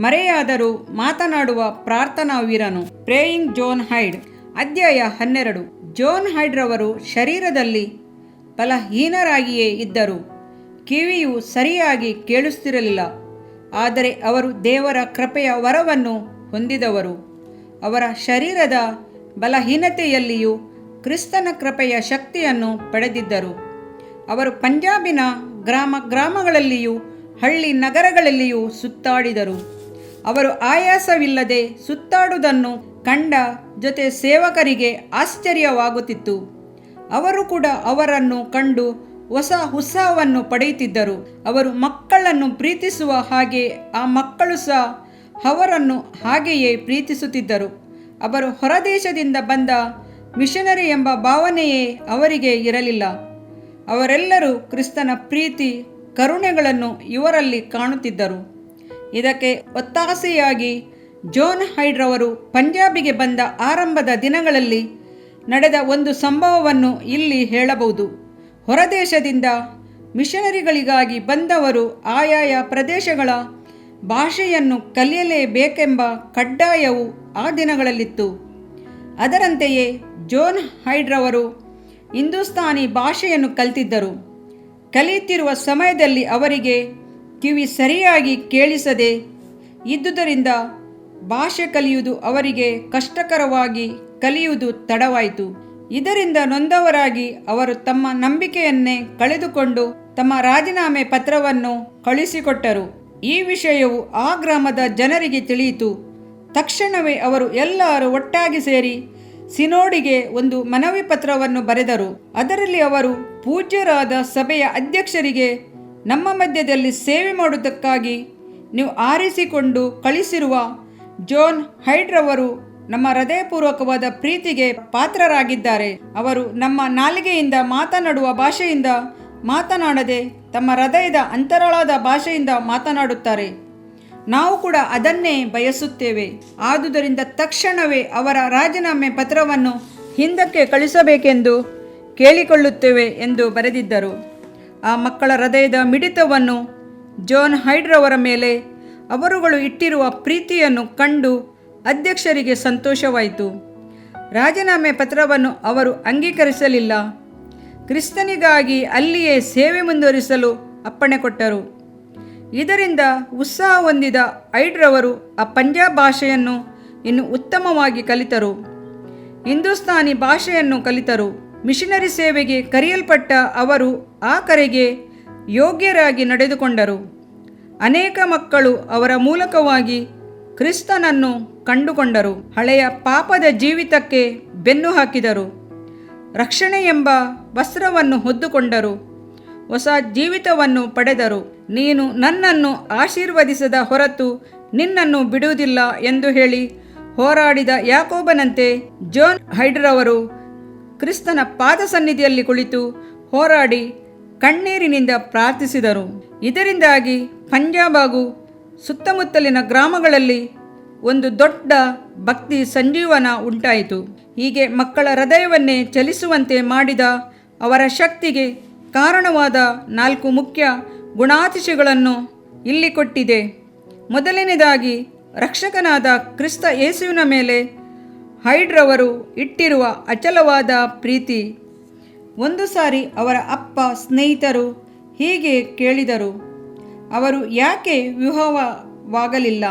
ಮರೆಯಾದರೂ ಮಾತನಾಡುವ ಪ್ರಾರ್ಥನಾ ವೀರನು. Praying John hide. ಅಧ್ಯಾಯ 12. ಜಾನ್ ಹೈಡ್ರವರು ಶರೀರದಲ್ಲಿ ಬಲಹೀನರಾಗಿಯೇ ಇದ್ದರು. ಕಿವಿಯು ಸರಿಯಾಗಿ ಕೇಳಿಸುತ್ತಿರಲಿಲ್ಲ. ಆದರೆ ಅವರು ದೇವರ ಕೃಪೆಯ ವರವನ್ನು ಹೊಂದಿದವರು. ಅವರ ಶರೀರದ ಬಲಹೀನತೆಯಲ್ಲಿಯೂ ಕ್ರಿಸ್ತನ ಕೃಪೆಯ ಶಕ್ತಿಯನ್ನು ಪಡೆದಿದ್ದರು. ಅವರು ಪಂಜಾಬಿನ ಗ್ರಾಮಗಳಲ್ಲಿಯೂ ಹಳ್ಳಿ ನಗರಗಳಲ್ಲಿಯೂ ಸುತ್ತಾಡಿದರು. ಅವರು ಆಯಾಸವಿಲ್ಲದೆ ಸುತ್ತಾಡುವುದನ್ನು ಕಂಡ ಜೊತೆ ಸೇವಕರಿಗೆ ಆಶ್ಚರ್ಯವಾಗುತ್ತಿತ್ತು. ಅವರು ಕೂಡ ಅವರನ್ನು ಕಂಡು ಹೊಸ ಉತ್ಸಾಹವನ್ನು ಪಡೆಯುತ್ತಿದ್ದರು. ಅವರು ಮಕ್ಕಳನ್ನು ಪ್ರೀತಿಸುವ ಹಾಗೆ ಆ ಮಕ್ಕಳು ಸಹ ಅವರನ್ನು ಹಾಗೆಯೇ ಪ್ರೀತಿಸುತ್ತಿದ್ದರು. ಅವರು ಹೊರದೇಶದಿಂದ ಬಂದ ಮಿಷನರಿ ಎಂಬ ಭಾವನೆಯೇ ಅವರಿಗೆ ಇರಲಿಲ್ಲ. ಅವರೆಲ್ಲರೂ ಕ್ರಿಸ್ತನ ಪ್ರೀತಿ ಕರುಣೆಗಳನ್ನು ಇವರಲ್ಲಿ ಕಾಣುತ್ತಿದ್ದರು. ಇದಕ್ಕೆ ಒತ್ತಾಸೆಯಾಗಿ ಜಾನ್ ಹೈಡ್ರವರು ಪಂಜಾಬಿಗೆ ಬಂದ ಆರಂಭದ ದಿನಗಳಲ್ಲಿ ನಡೆದ ಒಂದು ಸಂಭವವನ್ನು ಇಲ್ಲಿ ಹೇಳಬಹುದು. ಹೊರದೇಶದಿಂದ ಮಿಷನರಿಗಳಿಗಾಗಿ ಬಂದವರು ಆಯಾಯ ಪ್ರದೇಶಗಳ ಭಾಷೆಯನ್ನು ಕಲಿಯಲೇಬೇಕೆಂಬ ಕಡ್ಡಾಯವು ಆ ದಿನಗಳಲ್ಲಿತ್ತು. ಅದರಂತೆಯೇ ಜಾನ್ ಹೈಡ್ರವರು ಹಿಂದೂಸ್ತಾನಿ ಭಾಷೆಯನ್ನು ಕಲಿತಿದ್ದರು. ಕಲಿಯುತ್ತಿರುವ ಸಮಯದಲ್ಲಿ ಅವರಿಗೆ ಕಿವಿ ಸರಿಯಾಗಿ ಕೇಳಿಸದೆ ಇದ್ದುದರಿಂದ ಭಾಷೆ ಕಲಿಯುವುದು ಅವರಿಗೆ ಕಷ್ಟಕರವಾಗಿ ಕಲಿಯುವುದು ತಡವಾಯಿತು. ಇದರಿಂದ ನೊಂದವರಾಗಿ ಅವರು ತಮ್ಮ ನಂಬಿಕೆಯನ್ನೇ ಕಳೆದುಕೊಂಡು ತಮ್ಮ ರಾಜೀನಾಮೆ ಪತ್ರವನ್ನು ಕಳುಹಿಸಿಕೊಟ್ಟರು. ಈ ವಿಷಯವು ಆ ಗ್ರಾಮದ ಜನರಿಗೆ ತಿಳಿಯಿತು. ತಕ್ಷಣವೇ ಅವರು ಎಲ್ಲರೂ ಒಟ್ಟಾಗಿ ಸೇರಿ ಸಿನೋಡಿಗೆ ಒಂದು ಮನವಿ ಪತ್ರವನ್ನು ಬರೆದರು. ಅದರಲ್ಲಿ ಅವರು ಪೂಜ್ಯರಾದ ಸಭೆಯ ಅಧ್ಯಕ್ಷರಿಗೆ, ನಮ್ಮ ಮಧ್ಯದಲ್ಲಿ ಸೇವೆ ಮಾಡುವುದಕ್ಕಾಗಿ ನೀವು ಆರಿಸಿಕೊಂಡು ಕಳಿಸಿರುವ ಜಾನ್ ಹೈಡ್ರವರು ನಮ್ಮ ಹೃದಯಪೂರ್ವಕವಾದ ಪ್ರೀತಿಗೆ ಪಾತ್ರರಾಗಿದ್ದಾರೆ. ಅವರು ನಮ್ಮ ನಾಲಿಗೆಯಿಂದ ಮಾತನಾಡುವ ಭಾಷೆಯಿಂದ ಮಾತನಾಡದೆ ತಮ್ಮ ಹೃದಯದ ಅಂತರಾಳದ ಭಾಷೆಯಿಂದ ಮಾತನಾಡುತ್ತಾರೆ. ನಾವು ಕೂಡ ಅದನ್ನೇ ಬಯಸುತ್ತೇವೆ. ಆದುದರಿಂದ ತಕ್ಷಣವೇ ಅವರ ರಾಜೀನಾಮೆ ಪತ್ರವನ್ನು ಹಿಂದಕ್ಕೆ ಕಳಿಸಬೇಕೆಂದು ಕೇಳಿಕೊಳ್ಳುತ್ತೇವೆ ಎಂದು ಬರೆದಿದ್ದರು. ಆ ಮಕ್ಕಳ ಹೃದಯದ ಮಿಡಿತವನ್ನು, ಜಾನ್ ಹೈಡ್ರವರ ಮೇಲೆ ಅವರುಗಳು ಇಟ್ಟಿರುವ ಪ್ರೀತಿಯನ್ನು ಕಂಡು ಅಧ್ಯಕ್ಷರಿಗೆ ಸಂತೋಷವಾಯಿತು. ರಾಜೀನಾಮೆ ಪತ್ರವನ್ನು ಅವರು ಅಂಗೀಕರಿಸಲಿಲ್ಲ. ಕ್ರಿಸ್ತನಿಗಾಗಿ ಅಲ್ಲಿಯೇ ಸೇವೆ ಮುಂದುವರಿಸಲು ಅಪ್ಪಣೆ ಕೊಟ್ಟರು. ಇದರಿಂದ ಉತ್ಸಾಹ ಹೊಂದಿದ ಹೈಡ್ರವರು ಆ ಪಂಜಾಬ್ ಭಾಷೆಯನ್ನು ಇನ್ನು ಉತ್ತಮವಾಗಿ ಕಲಿತರು. ಹಿಂದೂಸ್ತಾನಿ ಭಾಷೆಯನ್ನು ಕಲಿತರು. ಮಿಷನರಿ ಸೇವೆಗೆ ಕರೆಯಲ್ಪಟ್ಟ ಅವರು ಆ ಕರೆಗೆ ಯೋಗ್ಯರಾಗಿ ನಡೆದುಕೊಂಡರು. ಅನೇಕ ಮಕ್ಕಳು ಅವರ ಮೂಲಕವಾಗಿ ಕ್ರಿಸ್ತನನ್ನು ಕಂಡುಕೊಂಡರು. ಹಳೆಯ ಪಾಪದ ಜೀವಿತಕ್ಕೆ ಬೆನ್ನು ಹಾಕಿದರು. ರಕ್ಷಣೆ ಎಂಬ ವಸ್ತ್ರವನ್ನು ಹೊದ್ದುಕೊಂಡರು. ಹೊಸ ಜೀವಿತವನ್ನು ಪಡೆದರು. ನೀನು ನನ್ನನ್ನು ಆಶೀರ್ವದಿಸದ ಹೊರತು ನಿನ್ನನ್ನು ಬಿಡುವುದಿಲ್ಲ ಎಂದು ಹೇಳಿ ಹೋರಾಡಿದ ಯಾಕೋಬನಂತೆ ಜಾನ್ ಹೈಡ್ರವರು ಕ್ರಿಸ್ತನ ಪಾದ ಸನ್ನಿಧಿಯಲ್ಲಿ ಕುಳಿತು ಹೋರಾಡಿ ಕಣ್ಣೀರಿನಿಂದ ಪ್ರಾರ್ಥಿಸಿದರು. ಇದರಿಂದಾಗಿ ಪಂಜಾಬ್ ಹಾಗೂ ಸುತ್ತಮುತ್ತಲಿನ ಗ್ರಾಮಗಳಲ್ಲಿ ಒಂದು ದೊಡ್ಡ ಭಕ್ತಿ ಸಂಜೀವನ ಉಂಟಾಯಿತು. ಹೀಗೆ ಮಕ್ಕಳ ಹೃದಯವನ್ನೇ ಚಲಿಸುವಂತೆ ಮಾಡಿದ ಅವರ ಶಕ್ತಿಗೆ ಕಾರಣವಾದ 4 ಮುಖ್ಯ ಗುಣಾತಿಶಯಗಳನ್ನು ಇಲ್ಲಿ ಕೊಟ್ಟಿದೆ. ಮೊದಲನೇದಾಗಿ, ರಕ್ಷಕನಾದ ಕ್ರಿಸ್ತ ಯೇಸುವಿನ ಮೇಲೆ ಹೈಡ್ರವರು ಇಟ್ಟಿರುವ ಅಚಲವಾದ ಪ್ರೀತಿ. ಒಂದು ಸಾರಿ ಅವರ ಅಪ್ಪ ಸ್ನೇಹಿತರು ಹೀಗೆ ಕೇಳಿದರು, ಅವರು ಯಾಕೆ ವಿವಾಹವಾಗಲಿಲ್ಲ?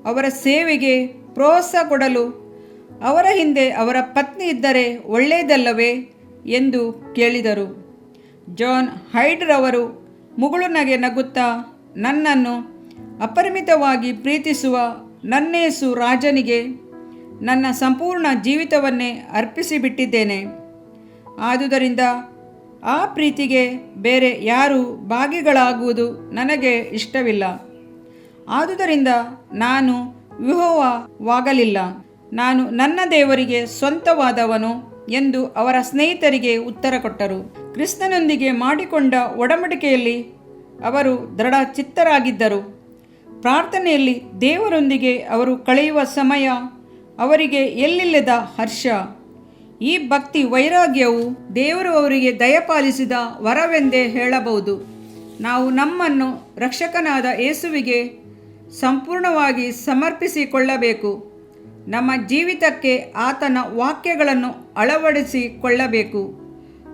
ಅವರ ಸೇವೆಗೆ ಪ್ರೋತ್ಸಾಹ ಕೊಡಲು ಅವರ ಹಿಂದೆ ಅವರ ಪತ್ನಿ ಇದ್ದರೆ ಒಳ್ಳೆಯದಲ್ಲವೇ ಎಂದು ಕೇಳಿದರು. ಜಾನ್ ಹೈಡ್ರವರು ಮುಗುಳುನಗೆ ನಗುತ್ತಾ, ನನ್ನನ್ನು ಅಪರಿಮಿತವಾಗಿ ಪ್ರೀತಿಸುವ ನನ್ನೇಸು ರಾಜನಿಗೆ ನನ್ನ ಸಂಪೂರ್ಣ ಜೀವಿತವನ್ನೇ ಅರ್ಪಿಸಿಬಿಟ್ಟಿದ್ದೇನೆ. ಆದುದರಿಂದ ಆ ಪ್ರೀತಿಗೆ ಬೇರೆ ಯಾರೂ ಭಾಗಿಗಳಾಗುವುದು ನನಗೆ ಇಷ್ಟವಿಲ್ಲ. ಆದುದರಿಂದ ನಾನು ವಿವಾಹವಾಗಲಿಲ್ಲ. ನಾನು ನನ್ನ ದೇವರಿಗೆ ಸ್ವಂತವಾದವನು ಎಂದು ಅವರ ಸ್ನೇಹಿತರಿಗೆ ಉತ್ತರ ಕೊಟ್ಟರು. ಕ್ರಿಸ್ತನೊಂದಿಗೆ ಮಾಡಿಕೊಂಡ ಒಡಂಬಡಿಕೆಯಲ್ಲಿ ಅವರು ದೃಢ ಚಿತ್ತರಾಗಿದ್ದರು. ಪ್ರಾರ್ಥನೆಯಲ್ಲಿ ದೇವರೊಂದಿಗೆ ಅವರು ಕಳೆಯುವ ಸಮಯ ಅವರಿಗೆ ಎಲ್ಲಿಲ್ಲದ ಹರ್ಷ. ಈ ಭಕ್ತಿ ವೈರಾಗ್ಯವು ದೇವರು ಅವರಿಗೆ ದಯಪಾಲಿಸಿದ ವರವೆಂದೇ ಹೇಳಬಹುದು. ನಾವು ನಮ್ಮನ್ನು ರಕ್ಷಕನಾದ ಯೇಸುವಿಗೆ ಸಂಪೂರ್ಣವಾಗಿ ಸಮರ್ಪಿಸಿಕೊಳ್ಳಬೇಕು. ನಮ್ಮ ಜೀವಿತಕ್ಕೆ ಆತನ ವಾಕ್ಯಗಳನ್ನು ಅಳವಡಿಸಿಕೊಳ್ಳಬೇಕು.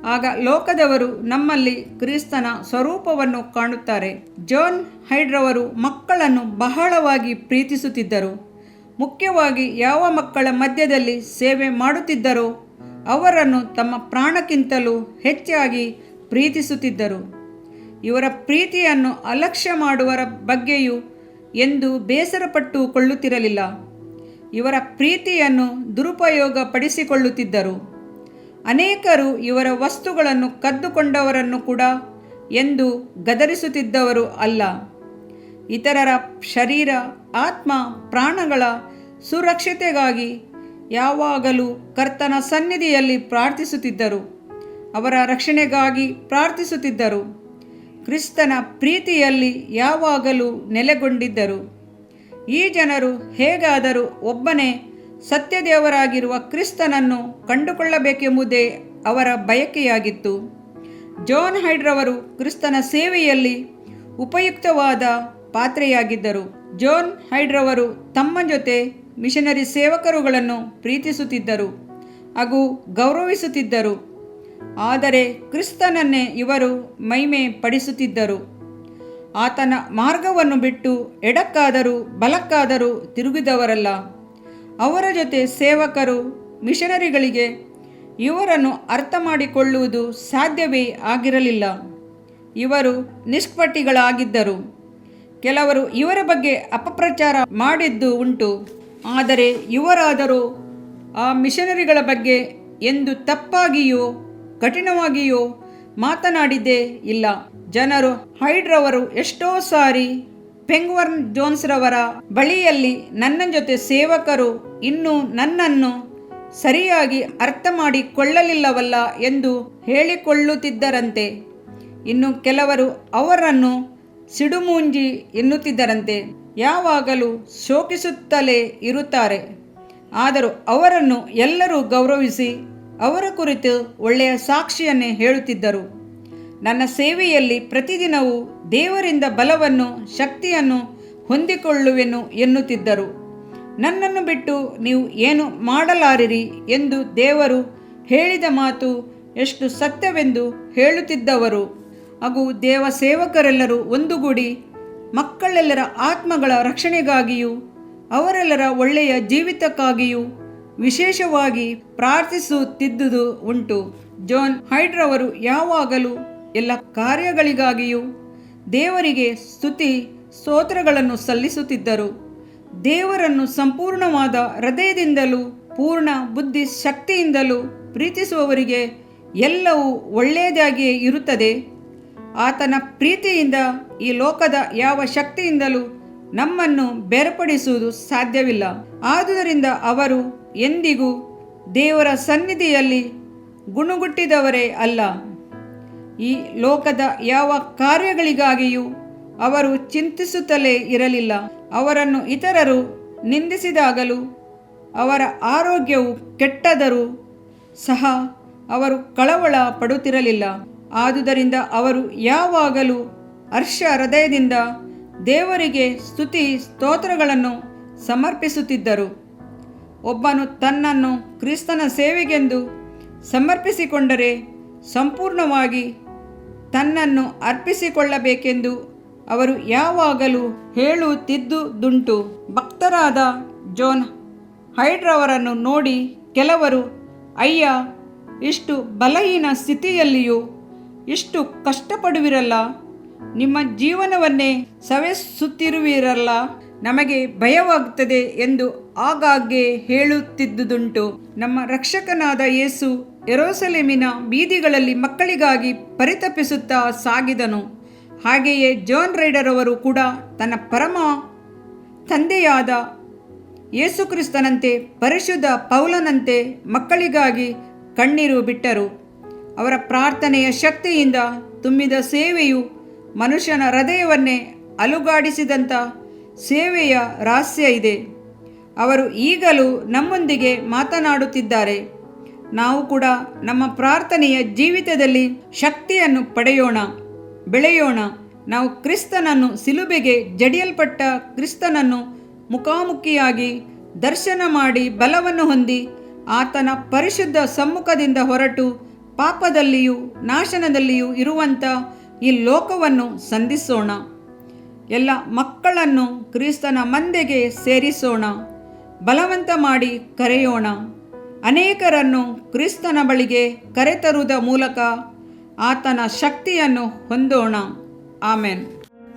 ಆಗ ಲೋಕದವರು ನಮ್ಮಲ್ಲಿ ಕ್ರಿಸ್ತನ ಸ್ವರೂಪವನ್ನು ಕಾಣುತ್ತಾರೆ. ಜಾನ್ ಹೈಡ್ರವರು ಮಕ್ಕಳನ್ನು ಬಹಳವಾಗಿ ಪ್ರೀತಿಸುತ್ತಿದ್ದರು. ಮುಖ್ಯವಾಗಿ ಯಾವ ಮಕ್ಕಳ ಮಧ್ಯದಲ್ಲಿ ಸೇವೆ ಮಾಡುತ್ತಿದ್ದರೋ ಅವರನ್ನು ತಮ್ಮ ಪ್ರಾಣಕ್ಕಿಂತಲೂ ಹೆಚ್ಚಾಗಿ ಪ್ರೀತಿಸುತ್ತಿದ್ದರು. ಇವರ ಪ್ರೀತಿಯನ್ನು ಅಲಕ್ಷ್ಯ ಮಾಡುವರ ಬಗ್ಗೆಯೂ ಎಂದು ಬೇಸರಪಟ್ಟುಕೊಳ್ಳುತ್ತಿರಲಿಲ್ಲ. ಇವರ ಪ್ರೀತಿಯನ್ನು ದುರುಪಯೋಗಪಡಿಸಿಕೊಳ್ಳುತ್ತಿದ್ದರು. ಅನೇಕರು ಇವರ ವಸ್ತುಗಳನ್ನು ಕದ್ದುಕೊಂಡವರನ್ನು ಕೂಡ ಎಂದು ಗದರಿಸುತ್ತಿದ್ದವರು ಅಲ್ಲ. ಇತರರ ಶರೀರ, ಆತ್ಮ, ಪ್ರಾಣಗಳ ಸುರಕ್ಷತೆಗಾಗಿ ಯಾವಾಗಲೂ ಕರ್ತನ ಸನ್ನಿಧಿಯಲ್ಲಿ ಪ್ರಾರ್ಥಿಸುತ್ತಿದ್ದರು. ಅವರ ರಕ್ಷಣೆಗಾಗಿ ಪ್ರಾರ್ಥಿಸುತ್ತಿದ್ದರು. ಕ್ರಿಸ್ತನ ಪ್ರೀತಿಯಲ್ಲಿ ಯಾವಾಗಲೂ ನೆಲೆಗೊಂಡಿದ್ದರು. ಈ ಜನರು ಹೇಗಾದರೂ ಒಬ್ಬನೇ ಸತ್ಯದೇವರಾಗಿರುವ ಕ್ರಿಸ್ತನನ್ನು ಕಂಡುಕೊಳ್ಳಬೇಕೆಂಬುದೇ ಅವರ ಬಯಕೆಯಾಗಿತ್ತು. ಜಾನ್ ಹೈಡ್ರವರು ಕ್ರಿಸ್ತನ ಸೇವೆಯಲ್ಲಿ ಉಪಯುಕ್ತವಾದ ಪಾತ್ರೆಯಾಗಿದ್ದರು. ಜಾನ್ ಹೈಡ್ರವರು ತಮ್ಮ ಜೊತೆ ಮಿಷನರಿ ಸೇವಕರುಗಳನ್ನು ಪ್ರೀತಿಸುತ್ತಿದ್ದರು ಹಾಗೂ ಗೌರವಿಸುತ್ತಿದ್ದರು. ಆದರೆ ಕ್ರಿಸ್ತನನ್ನೇ ಇವರು ಮಹಿಮೆ ಪಡಿಸುತ್ತಿದ್ದರು. ಆತನ ಮಾರ್ಗವನ್ನು ಬಿಟ್ಟು ಎಡಕ್ಕಾದರೂ ಬಲಕ್ಕಾದರೂ ತಿರುಗಿದವರಲ್ಲ. ಅವರ ಜೊತೆ ಸೇವಕರು, ಮಿಷನರಿಗಳಿಗೆ ಇವರನ್ನು ಅರ್ಥ ಮಾಡಿಕೊಳ್ಳುವುದು ಸಾಧ್ಯವೇ ಆಗಿರಲಿಲ್ಲ. ಇವರು ನಿಷ್ಕಪಟಿಗಳಾಗಿದ್ದರು. ಕೆಲವರು ಇವರ ಬಗ್ಗೆ ಅಪಪ್ರಚಾರ ಮಾಡಿದ್ದು ಉಂಟು. ಆದರೆ ಇವರಾದರೂ ಆ ಮಿಷನರಿಗಳ ಬಗ್ಗೆ ಎಂದು ತಪ್ಪಾಗಿಯೋ ಕಠಿಣವಾಗಿಯೋ ಮಾತನಾಡಿದ್ದೇ ಇಲ್ಲ. ಜನರು ಹೈಡ್ರವರು ಎಷ್ಟೋ ಸಾರಿ ಪೆಂಗ್ವರ್ನ್ ಜೋನ್ಸ್ರವರ ಬಳಿಯಲ್ಲಿ ನನ್ನ ಜೊತೆ ಸೇವಕರು ಇನ್ನೂ ನನ್ನನ್ನು ಸರಿಯಾಗಿ ಅರ್ಥ ಮಾಡಿಕೊಳ್ಳಲಿಲ್ಲವಲ್ಲ ಎಂದು ಹೇಳಿಕೊಳ್ಳುತ್ತಿದ್ದರಂತೆ. ಇನ್ನು ಕೆಲವರು ಅವರನ್ನು ಸಿಡುಮೂಂಜಿ ಎನ್ನುತ್ತಿದ್ದರಂತೆ. ಯಾವಾಗಲೂ ಶೋಕಿಸುತ್ತಲೇ ಇರುತ್ತಾರೆ. ಆದರೂ ಅವರನ್ನು ಎಲ್ಲರೂ ಗೌರವಿಸಿ ಅವರ ಕುರಿತು ಒಳ್ಳೆಯ ಸಾಕ್ಷಿಯನ್ನೇ ಹೇಳುತ್ತಿದ್ದರು. ನನ್ನ ಸೇವೆಯಲ್ಲಿ ಪ್ರತಿದಿನವೂ ದೇವರಿಂದ ಬಲವನ್ನು, ಶಕ್ತಿಯನ್ನು ಹೊಂದಿಕೊಳ್ಳುವೆನು ಎನ್ನುತ್ತಿದ್ದರು. ನನ್ನನ್ನು ಬಿಟ್ಟು ನೀವು ಏನು ಮಾಡಲಾರಿರಿ ಎಂದು ದೇವರು ಹೇಳಿದ ಮಾತು ಎಷ್ಟು ಸತ್ಯವೆಂದು ಹೇಳುತ್ತಿದ್ದವರು. ಹಾಗೂ ದೇವ ಸೇವಕರೆಲ್ಲರೂ ಒಂದುಗೂಡಿ ಮಕ್ಕಳೆಲ್ಲರ ಆತ್ಮಗಳ ರಕ್ಷಣೆಗಾಗಿಯೂ ಅವರೆಲ್ಲರ ಒಳ್ಳೆಯ ಜೀವಿತಕ್ಕಾಗಿಯೂ ವಿಶೇಷವಾಗಿ ಪ್ರಾರ್ಥಿಸುತ್ತಿದ್ದುದು ಉಂಟು. ಜಾನ್ ಹೈಡ್ರವರು ಯಾವಾಗಲೂ ಎಲ್ಲ ಕಾರ್ಯಗಳಿಗಾಗಿಯೂ ದೇವರಿಗೆ ಸ್ತುತಿ ಸ್ತೋತ್ರಗಳನ್ನು ಸಲ್ಲಿಸುತ್ತಿದ್ದರು. ದೇವರನ್ನು ಸಂಪೂರ್ಣವಾದ ಹೃದಯದಿಂದಲೂ ಪೂರ್ಣ ಬುದ್ಧಿ ಶಕ್ತಿಯಿಂದಲೂ ಪ್ರೀತಿಸುವವರಿಗೆ ಎಲ್ಲವೂ ಒಳ್ಳೆಯದಾಗಿಯೇ ಇರುತ್ತದೆ. ಆತನ ಪ್ರೀತಿಯಿಂದ ಈ ಲೋಕದ ಯಾವ ಶಕ್ತಿಯಿಂದಲೂ ನಮ್ಮನ್ನು ಬೇರ್ಪಡಿಸುವುದು ಸಾಧ್ಯವಿಲ್ಲ. ಆದುದರಿಂದ ಅವರು ಎಂದಿಗೂ ದೇವರ ಸನ್ನಿಧಿಯಲ್ಲಿ ಗುಣಗುಟ್ಟಿದವರೇ ಅಲ್ಲ. ಈ ಲೋಕದ ಯಾವ ಕಾರ್ಯಗಳಿಗಾಗಿಯೂ ಅವರು ಚಿಂತಿಸುತ್ತಲೇ ಇರಲಿಲ್ಲ. ಅವರನ್ನು ಇತರರು ನಿಂದಿಸಿದಾಗಲೂ ಅವರ ಆರೋಗ್ಯವು ಕೆಟ್ಟದರೂ ಸಹ ಅವರು ಕಳವಳ ಪಡುತ್ತಿರಲಿಲ್ಲ. ಆದುದರಿಂದ ಅವರು ಯಾವಾಗಲೂ ಹರ್ಷ ಹೃದಯದಿಂದ ದೇವರಿಗೆ ಸ್ತುತಿ ಸ್ತೋತ್ರಗಳನ್ನು ಸಮರ್ಪಿಸುತ್ತಿದ್ದರು. ಒಬ್ಬನು ತನ್ನನ್ನು ಕ್ರಿಸ್ತನ ಸೇವೆಗೆಂದು ಸಮರ್ಪಿಸಿಕೊಂಡರೆ ಸಂಪೂರ್ಣವಾಗಿ ತನ್ನನ್ನು ಅರ್ಪಿಸಿಕೊಳ್ಳಬೇಕೆಂದು ಅವರು ಯಾವಾಗಲೂ ಹೇಳುತ್ತಿದ್ದುದುಂಟು. ಭಕ್ತರಾದ ಜಾನ್ ಹೈಡ್ರವರನ್ನು ನೋಡಿ ಕೆಲವರು, ಅಯ್ಯ, ಇಷ್ಟು ಬಲಹೀನ ಸ್ಥಿತಿಯಲ್ಲಿಯೂ ಇಷ್ಟು ಕಷ್ಟಪಡುವಿರಲ್ಲ, ನಿಮ್ಮ ಜೀವನವನ್ನೇ ಸವೆಸುತ್ತಿರುವಿರಲ್ಲ, ನಮಗೆ ಭಯವಾಗುತ್ತದೆ ಎಂದು ಆಗಾಗ್ಗೆ ಹೇಳುತ್ತಿದ್ದುದುಂಟು. ನಮ್ಮ ರಕ್ಷಕನಾದ ಯೇಸು ಯೆರೂಸಲೇಮಿನ ಬೀದಿಗಳಲ್ಲಿ ಮಕ್ಕಳಿಗಾಗಿ ಪರಿತಪಿಸುತ್ತಾ ಸಾಗಿದನು. ಹಾಗೆಯೇ ಜಾನ್ ಹೈಡ್ರರ್ ಅವರು ಕೂಡ ತನ್ನ ಪರಮ ತಂದೆಯಾದ ಯೇಸುಕ್ರಿಸ್ತನಂತೆ, ಪರಿಶುದ್ಧ ಪೌಲನಂತೆ ಮಕ್ಕಳಿಗಾಗಿ ಕಣ್ಣೀರು ಬಿಟ್ಟರು. ಅವರ ಪ್ರಾರ್ಥನೆಯ ಶಕ್ತಿಯಿಂದ ತುಂಬಿದ ಸೇವೆಯು ಮನುಷ್ಯನ ಹೃದಯವನ್ನೇ ಅಲುಗಾಡಿಸಿದಂಥ ಸೇವೆಯ ರಹಸ್ಯ ಇದೆ. ಅವರು ಈಗಲೂ ನಮ್ಮೊಂದಿಗೆ ಮಾತನಾಡುತ್ತಿದ್ದಾರೆ. ನಾವು ಕೂಡ ನಮ್ಮ ಪ್ರಾರ್ಥನೆಯ ಜೀವಿತದಲ್ಲಿ ಶಕ್ತಿಯನ್ನು ಪಡೆಯೋಣ, ಬೆಳೆಯೋಣ. ನಾವು ಕ್ರಿಸ್ತನನ್ನು ಸಿಲುಬೆಗೆ ಜಡಿಯಲ್ಪಟ್ಟ ಕ್ರಿಸ್ತನನ್ನು ಮುಖಾಮುಖಿಯಾಗಿ ದರ್ಶನ ಮಾಡಿ ಬಲವನ್ನು ಹೊಂದಿ ಆತನ ಪರಿಶುದ್ಧ ಸಮ್ಮುಖದಿಂದ ಹೊರಟು ಪಾಪದಲ್ಲಿಯೂ ನಾಶನದಲ್ಲಿಯೂ ಇರುವಂಥ ಈ ಲೋಕವನ್ನು ಸಂಧಿಸೋಣ. ಎಲ್ಲ ಮಕ್ಕಳನ್ನು ಕ್ರಿಸ್ತನ ಮಂದೆಗೆ ಸೇರಿಸೋಣ. ಬಲವಂತ ಮಾಡಿ ಕರೆಯೋಣ. ಅನೇಕರನ್ನು ಕ್ರಿಸ್ತನ ಬಳಿಗೆ ಕರೆತರುವುದ ಮೂಲಕ ಆತನ ಶಕ್ತಿಯನ್ನು ಹೊಂದೋಣ. ಆಮೆನ್.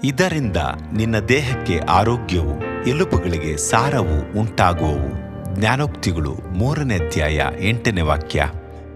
ಇದರಿಂದ ನಿನ್ನ ದೇಹಕ್ಕೆ ಆರೋಗ್ಯವು, ಎಲುಬುಗಳಿಗೆ ಸಾರವು ಉಂಟಾಗುವವು. ಜ್ಞಾನೋಕ್ತಿಗಳು 3ನೇ ಅಧ್ಯಾಯ 8ನೇ ವಾಕ್ಯ.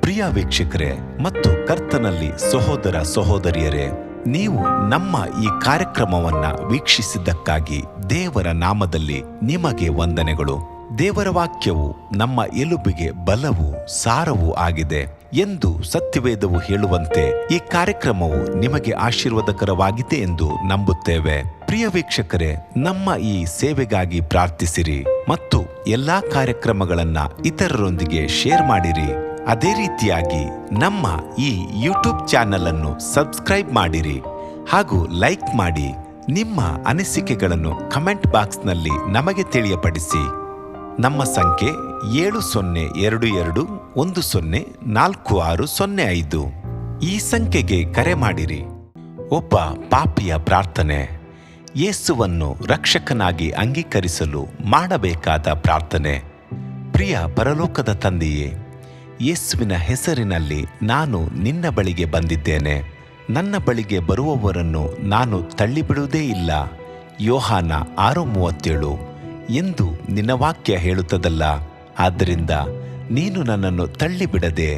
ಪ್ರಿಯ ವೀಕ್ಷಕರೇ ಮತ್ತು ಕರ್ತನಲ್ಲಿ ಸಹೋದರ ಸಹೋದರಿಯರೇ, ನೀವು ನಮ್ಮ ಈ ಕಾರ್ಯಕ್ರಮವನ್ನ ವೀಕ್ಷಿಸಿದ್ದಕ್ಕಾಗಿ ದೇವರ ನಾಮದಲ್ಲಿ ನಿಮಗೆ ವಂದನೆಗಳು. ದೇವರ ವಾಕ್ಯವು ನಮ್ಮ ಎಲುಬಿಗೆ ಬಲವು ಸಾರವೂ ಆಗಿದೆ ಎಂದು ಸತ್ಯವೇದವು ಹೇಳುವಂತೆ ಈ ಕಾರ್ಯಕ್ರಮವು ನಿಮಗೆ ಆಶೀರ್ವಾದಕರವಾಗಿದೆ ಎಂದು ನಂಬುತ್ತೇವೆ. ಪ್ರಿಯ ವೀಕ್ಷಕರೇ, ನಮ್ಮ ಈ ಸೇವೆಗಾಗಿ ಪ್ರಾರ್ಥಿಸಿರಿ ಮತ್ತು ಎಲ್ಲಾ ಕಾರ್ಯಕ್ರಮಗಳನ್ನ ಇತರರೊಂದಿಗೆ ಶೇರ್ ಮಾಡಿರಿ. ಅದೇ ರೀತಿಯಾಗಿ ನಮ್ಮ ಈ ಯೂಟ್ಯೂಬ್ ಚಾನೆಲ್ ಅನ್ನು ಸಬ್ಸ್ಕ್ರೈಬ್ ಮಾಡಿರಿ ಹಾಗೂ ಲೈಕ್ ಮಾಡಿ. ನಿಮ್ಮ ಅನಿಸಿಕೆಗಳನ್ನು ಕಮೆಂಟ್ ಬಾಕ್ಸ್ನಲ್ಲಿ ನಮಗೆ ತಿಳಿಯಪಡಿಸಿ. ನಮ್ಮ ಸಂಖ್ಯೆ 7022104605. ಈ ಸಂಖ್ಯೆಗೆ ಕರೆ ಮಾಡಿರಿ. ಒಬ್ಬ ಪಾಪಿಯ ಪ್ರಾರ್ಥನೆ. ಯೇಸುವನ್ನು ರಕ್ಷಕನಾಗಿ ಅಂಗೀಕರಿಸಲು ಮಾಡಬೇಕಾದ ಪ್ರಾರ್ಥನೆ. ಪ್ರಿಯ ಪರಲೋಕದ ತಂದೆಯೇ, ಯೇಸುವಿನ ಹೆಸರಿನಲ್ಲಿ ನಾನು ನಿನ್ನ ಬಳಿಗೆ ಬಂದಿದ್ದೇನೆ. ನನ್ನ ಬಳಿಗೆ ಬರುವವರನ್ನು ನಾನು ತಳ್ಳಿಬಿಡುವುದೇ ಇಲ್ಲ. ಯೋಹಾನ 6:37 ಎಂದು ನಿನ್ನ ವಾಕ್ಯ ಹೇಳುತ್ತದಲ್ಲ. ಆದ್ದರಿಂದ ನೀನು ನನ್ನನ್ನು ತಳ್ಳಿಬಿಡದೆ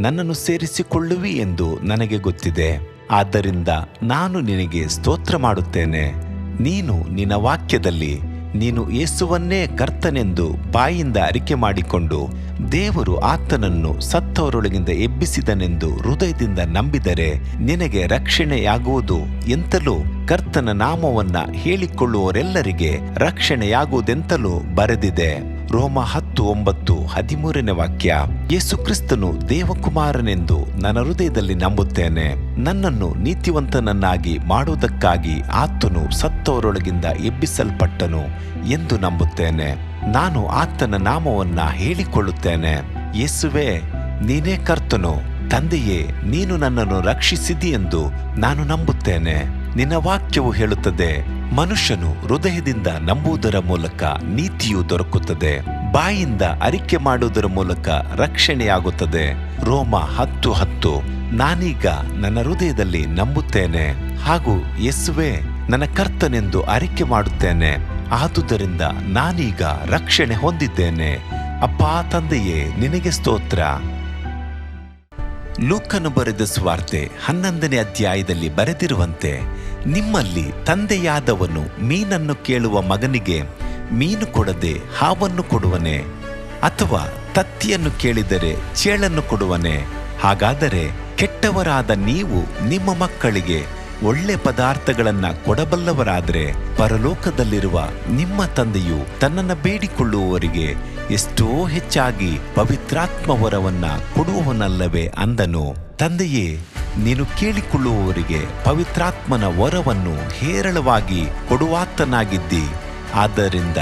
ನನ್ನನ್ನು ಸೇರಿಸಿಕೊಳ್ಳುವಿ ಎಂದು ನನಗೆ ಗೊತ್ತಿದೆ. ಆದ್ದರಿಂದ ನಾನು ನಿನಗೆ ಸ್ತೋತ್ರ ಮಾಡುತ್ತೇನೆ. ನೀನು ನಿನ್ನ ವಾಕ್ಯದಲ್ಲಿ ನೀನು ಯೇಸುವನ್ನೇ ಕರ್ತನೆಂದು ಬಾಯಿಂದ ಅರಿಕೆ ಮಾಡಿಕೊಂಡು ದೇವರು ಆತನನ್ನು ಸತ್ತವರೊಳಗಿಂದ ಎಬ್ಬಿಸಿದನೆಂದು ಹೃದಯದಿಂದ ನಂಬಿದರೆ ನಿನಗೆ ರಕ್ಷಣೆಯಾಗುವುದು ಎಂತಲೂ ಕರ್ತನ ನಾಮವನ್ನ ಹೇಳಿಕೊಳ್ಳುವವರೆಲ್ಲರಿಗೆ ರಕ್ಷಣೆಯಾಗುವುದೆಂತಲೂ ಬರೆದಿದೆ. ರೋಮ 10:9-13ನೇ ವಾಕ್ಯ. ಯೇಸು ಕ್ರಿಸ್ತನು ದೇವಕುಮಾರನೆಂದು ನನ್ನ ಹೃದಯದಲ್ಲಿ ನಂಬುತ್ತೇನೆ. ನನ್ನನ್ನು ನೀತಿವಂತನನ್ನಾಗಿ ಮಾಡುವುದಕ್ಕಾಗಿ ಆತನು ಸತ್ತವರೊಳಗಿಂದ ಎಬ್ಬಿಸಲ್ಪಟ್ಟನು ಎಂದು ನಂಬುತ್ತೇನೆ. ನಾನು ಆತನ ನಾಮವನ್ನ ಹೇಳಿಕೊಳ್ಳುತ್ತೇನೆ. ಯೇಸುವೇ, ನೀನೇ ಕರ್ತನು. ತಂದೆಯೇ, ನೀನು ನನ್ನನ್ನು ರಕ್ಷಿಸಿದಿ ಎಂದು ನಾನು ನಂಬುತ್ತೇನೆ. ನಿನ್ನ ವಾಕ್ಯವು ಹೇಳುತ್ತದೆ, ಮನುಷ್ಯನು ಹೃದಯದಿಂದ ನಂಬುವುದರ ಮೂಲಕ ನೀತಿಯು ದೊರಕುತ್ತದೆ, ಬಾಯಿಂದ ಅರಿಕೆ ಮಾಡುವುದರ ಮೂಲಕ ರಕ್ಷಣೆಯಾಗುತ್ತದೆ. ರೋಮ 10:10. ನಾನೀಗ ನನ್ನ ಹೃದಯದಲ್ಲಿ ನಂಬುತ್ತೇನೆ ಹಾಗೂ ಯೇಸುವೇ ನನ್ನ ಕರ್ತನೆಂದು ಅರಿಕೆ ಮಾಡುತ್ತೇನೆ. ಆದುದರಿಂದ ನಾನೀಗ ರಕ್ಷಣೆ ಹೊಂದಿದ್ದೇನೆ. ಅಪ್ಪಾ ತಂದೆಯೇ, ನಿನಗೆ ಸ್ತೋತ್ರ. ಲೂಕನು ಬರೆದ ಸುವಾರ್ತೆ 11ನೇ ಅಧ್ಯಾಯದಲ್ಲಿ ಬರೆದಿರುವಂತೆ, ನಿಮ್ಮಲ್ಲಿ ತಂದೆಯಾದವನು ಮೀನನ್ನು ಕೇಳುವ ಮಗನಿಗೆ ಮೀನು ಕೊಡದೆ ಹಾವನ್ನು ಕೊಡುವನೆ? ಅಥವಾ ತತ್ತಿಯನ್ನು ಕೇಳಿದರೆ ಚೇಳನ್ನು ಕೊಡುವನೆ? ಹಾಗಾದರೆ ಕೆಟ್ಟವರಾದ ನೀವು ನಿಮ್ಮ ಮಕ್ಕಳಿಗೆ ಒಳ್ಳೆ ಪದಾರ್ಥಗಳನ್ನ ಕೊಡಬಲ್ಲವರಾದರೆ ಪರಲೋಕದಲ್ಲಿರುವ ನಿಮ್ಮ ತಂದೆಯು ತನ್ನನ್ನು ಬೇಡಿಕೊಳ್ಳುವವರಿಗೆ ಎಷ್ಟೋ ಹೆಚ್ಚಾಗಿ ಪವಿತ್ರಾತ್ಮ ವರವನ್ನ ಕೊಡುವವನಲ್ಲವೇ ಅಂದನು. ತಂದೆಯೇ, ನೀನು ಕೇಳಿಕೊಳ್ಳುವವರಿಗೆ ಪವಿತ್ರಾತ್ಮನ ವರವನ್ನು ಹೇರಳವಾಗಿ ಕೊಡುವಾತನಾಗಿದ್ದಿ. ಆದ್ದರಿಂದ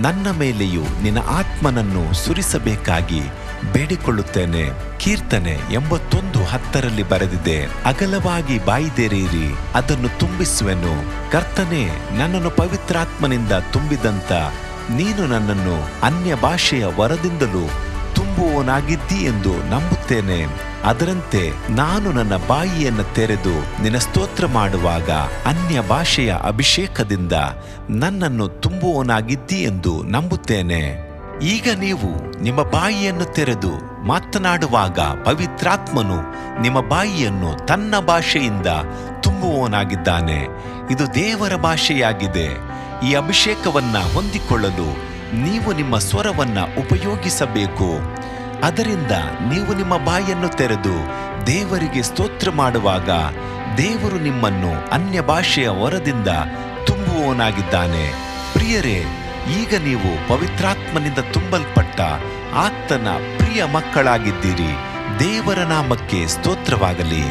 ನನ್ನ ಮೇಲೆಯೂ ನಿನ್ನ ಆತ್ಮನನ್ನು ಸುರಿಸಬೇಕಾಗಿ ಬೇಡಿಕೊಳ್ಳುತ್ತೇನೆ. ಕೀರ್ತನೆ 81:10 ಬರೆದಿದೆ, ಅಗಲವಾಗಿ ಬಾಯಿದೆರೆಯಿರಿ, ಅದನ್ನು ತುಂಬಿಸುವೆನು. ಕರ್ತನೇ, ನನ್ನನ್ನು ಪವಿತ್ರಾತ್ಮನಿಂದ ತುಂಬಿದಂತ ನೀನು ನನ್ನನ್ನು ಅನ್ಯ ಭಾಷೆಯ ವರದಿಂದಲೂ ತುಂಬುವವನಾಗಿದ್ದಿ ಎಂದು ನಂಬುತ್ತೇನೆ. ಅದರಂತೆ ನಾನು ನನ್ನ ಬಾಯಿಯನ್ನು ತೆರೆದು ನಿನ್ನ ಸ್ತೋತ್ರ ಮಾಡುವಾಗ ಅನ್ಯ ಭಾಷೆಯ ಅಭಿಷೇಕದಿಂದ ನನ್ನನ್ನು ತುಂಬುವವನಾಗಿದ್ದಿ ಎಂದು ನಂಬುತ್ತೇನೆ. ಈಗ ನೀವು ನಿಮ್ಮ ಬಾಯಿಯನ್ನು ತೆರೆದು ಮಾತನಾಡುವಾಗ ಪವಿತ್ರಾತ್ಮನು ನಿಮ್ಮ ಬಾಯಿಯನ್ನು ತನ್ನ ಭಾಷೆಯಿಂದ ತುಂಬುವವನಾಗಿದ್ದಾನೆ. ಇದು ದೇವರ ಭಾಷೆಯಾಗಿದೆ. ಈ ಅಭಿಷೇಕವನ್ನ ಹೊಂದಿಕೊಳ್ಳಲು ನೀವು ನಿಮ್ಮ ಸ್ವರವನ್ನ ಉಪಯೋಗಿಸಬೇಕು. ಅದರಿಂದ ನೀವು ನಿಮ್ಮ ಬಾಯಿಯನ್ನು ತೆರೆದು ದೇವರಿಗೆ ಸ್ತೋತ್ರ ಮಾಡುವಾಗ ದೇವರು ನಿಮ್ಮನ್ನು ಅನ್ಯ ಭಾಷೆಯ ವರದಿಂದ ತುಂಬುವವನಾಗಿದ್ದಾನೆ. ಪ್ರಿಯರೇ, ಈಗ ನೀವು ಪವಿತ್ರಾತ್ಮನಿಂದ ತುಂಬಲ್ಪಟ್ಟ ಆತನ ಪ್ರಿಯ ಮಕ್ಕಳಾಗಿದ್ದೀರಿ. ದೇವರ ನಾಮಕ್ಕೆ ಸ್ತೋತ್ರವಾಗಲಿ.